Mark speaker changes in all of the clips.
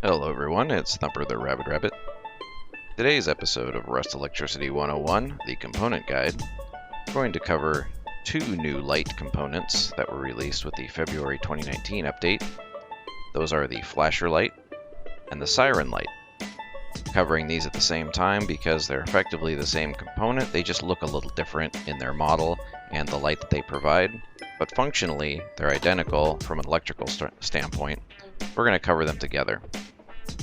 Speaker 1: Hello everyone, it's Thumper the Rabid Rabbit. Today's episode of Rust Electricity 101, the Component Guide, we're going to cover two new light components that were released with the February 2019 update. Those are the Flasher Light and the Siren Light. Covering these at the same time because they're effectively the same component, they just look a little different in their model and the light that they provide, but functionally they're identical from an electrical standpoint. We're going to cover them together.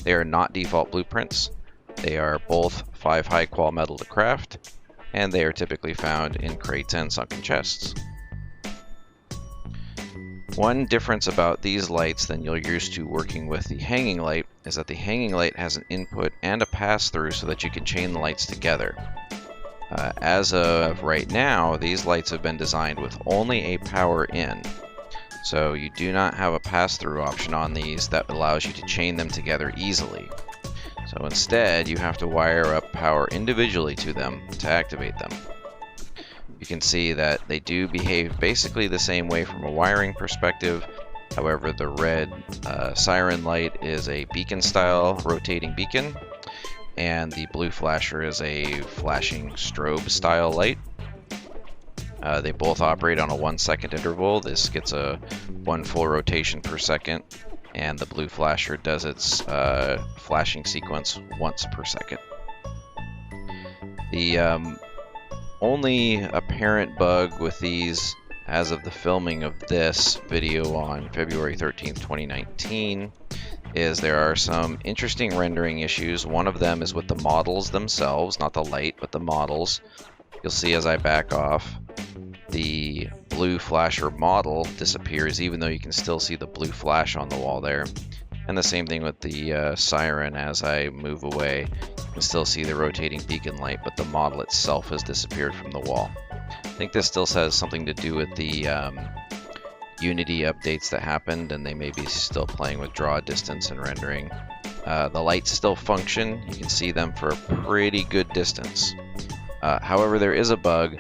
Speaker 1: They are not default blueprints. They are both 5 high-qual metal to craft, and they are typically found in crates and sunken chests. One difference about these lights than you're used to working with the hanging light is that the hanging light has an input and a pass-through so that you can chain the lights together. As of right now, these lights have been designed with only a power in. So you do not have a pass-through option on these that allows you to chain them together easily. So instead, you have to wire up power individually to them to activate them. You can see that they do behave basically the same way from a wiring perspective. However, the red Siren light is a beacon-style rotating beacon, and the blue flasher is a flashing strobe-style light. They both operate on a 1-second interval. This gets a 1 full rotation per second, and the blue flasher does its flashing sequence once per second. The only apparent bug with these as of the filming of this video on February 13th, 2019, is there are some interesting rendering issues. One of them is with the models themselves, not the light, but the models. You'll see as I back off, the blue flasher model disappears even though you can still see the blue flash on the wall there. And the same thing with the Siren. As I move away, you can still see the rotating beacon light, but the model itself has disappeared from the wall. I think this still has something to do with the Unity updates that happened, and they may be still playing with draw distance and rendering. The lights still function. You can see them for a pretty good distance. However, there is a bug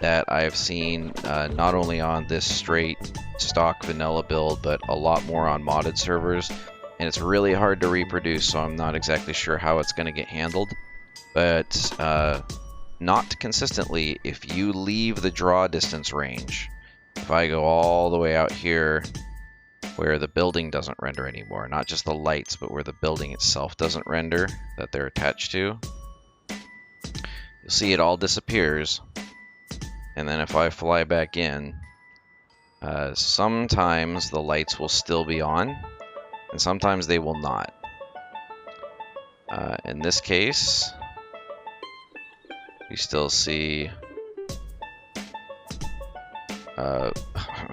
Speaker 1: that I've seen not only on this straight stock vanilla build, but a lot more on modded servers, and it's really hard to reproduce, so I'm not exactly sure how it's going to get handled. But not consistently, if you leave the draw distance range, if I go all the way out here where the building doesn't render anymore, not just the lights, but where the building itself doesn't render that they're attached to, you'll see it all disappears. And then if I fly back in, sometimes the lights will still be on, and sometimes they will not. In this case, you still see a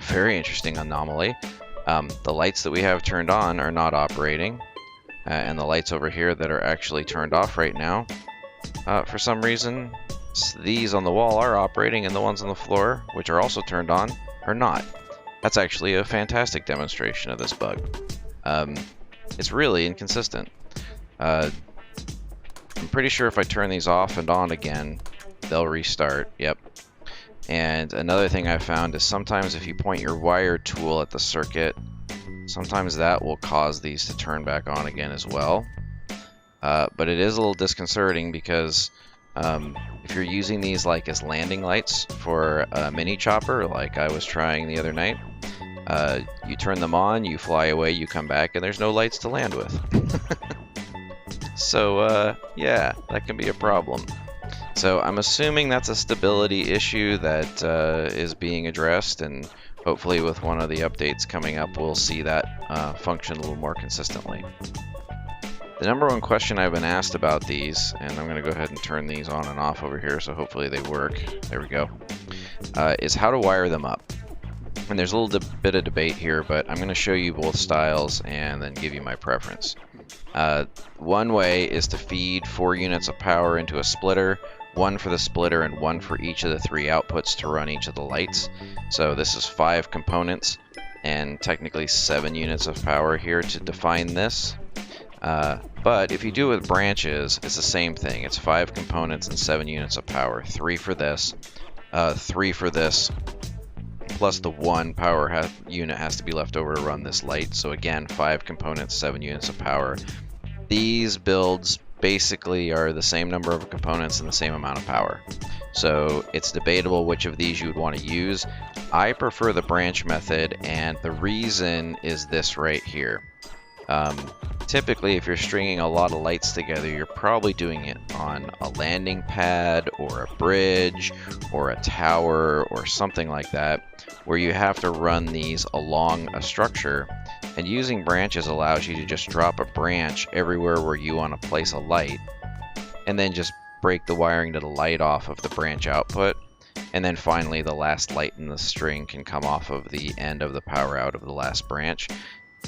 Speaker 1: very interesting anomaly. The lights that we have turned on are not operating, and the lights over here that are actually turned off right now, for some reason, these on the wall are operating, and the ones on the floor, which are also turned on, are not. That's actually a fantastic demonstration of this bug. It's really inconsistent. I'm pretty sure if I turn these off and on again, they'll restart. Yep. And another thing I found is sometimes if you point your wire tool at the circuit, sometimes that will cause these to turn back on again as well. But it is a little disconcerting because if you're using these like as landing lights for a mini chopper, like I was trying the other night, you turn them on, you fly away, you come back, and there's no lights to land with. So yeah, that can be a problem. So I'm assuming that's a stability issue that is being addressed, and hopefully with one of the updates coming up, we'll see that function a little more consistently. The number one question I've been asked about these, and I'm going to go ahead and turn these on and off over here so hopefully they work, there we go, is how to wire them up. And there's a little bit of debate here, but I'm going to show you both styles and then give you my preference. One way is to feed 4 units of power into a splitter, 1 for the splitter and 1 for each of the 3 outputs to run each of the lights. So this is 5 components and technically 7 units of power here to define this. But if you do it with branches, it's the same thing. It's 5 components and 7 units of power. 3 for this, 3 for this, plus the 1 power unit has to be left over to run this light. So again, 5 components, 7 units of power. These builds basically are the same number of components and the same amount of power. So it's debatable which of these you would want to use. I prefer the branch method, and the reason is this right here. Typically, if you're stringing a lot of lights together, you're probably doing it on a landing pad or a bridge or a tower or something like that, where you have to run these along a structure. And using branches allows you to just drop a branch everywhere where you want to place a light, and then just break the wiring to the light off of the branch output. And then finally, the last light in the string can come off of the end of the power out of the last branch.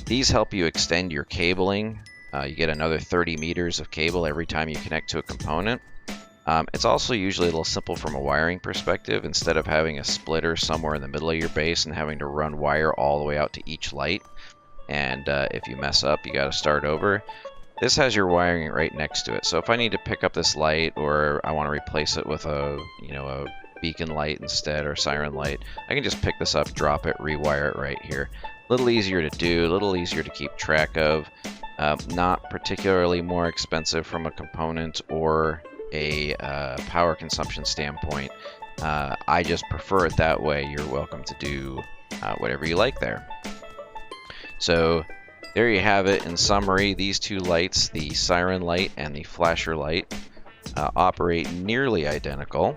Speaker 1: These help you extend your cabling. You get another 30 meters of cable every time you connect to a component. It's also usually a little simple from a wiring perspective. Instead of having a splitter somewhere in the middle of your base and having to run wire all the way out to each light, and if you mess up, you got to start over. This has your wiring right next to it. So if I need to pick up this light, or I want to replace it with a beacon light instead, or siren light, I can just pick this up, drop it, rewire it right here. A little easier to do, a little easier to keep track of. Not particularly more expensive from a component or a power consumption standpoint. I just prefer it that way. You're welcome to do whatever you like there. So there you have it. In summary, these two lights, the siren light and the flasher light, operate nearly identical.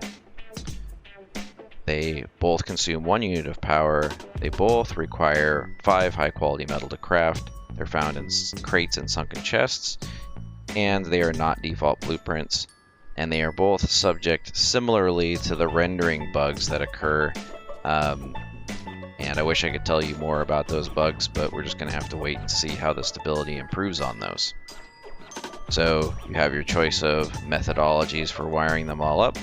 Speaker 1: They both consume 1 unit of power. They both require 5 high-quality metal to craft. They're found in crates and sunken chests, and they are not default blueprints. And they are both subject similarly to the rendering bugs that occur. And I wish I could tell you more about those bugs, but we're just going to have to wait and see how the stability improves on those. So you have your choice of methodologies for wiring them all up.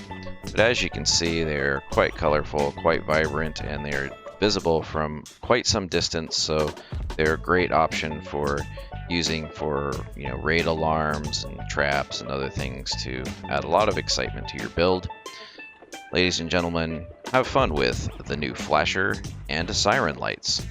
Speaker 1: But as you can see, they're quite colorful, quite vibrant, and they're visible from quite some distance, so they're a great option for using for raid alarms and traps and other things to add a lot of excitement to your build. Ladies and gentlemen, have fun with the new flasher and siren lights.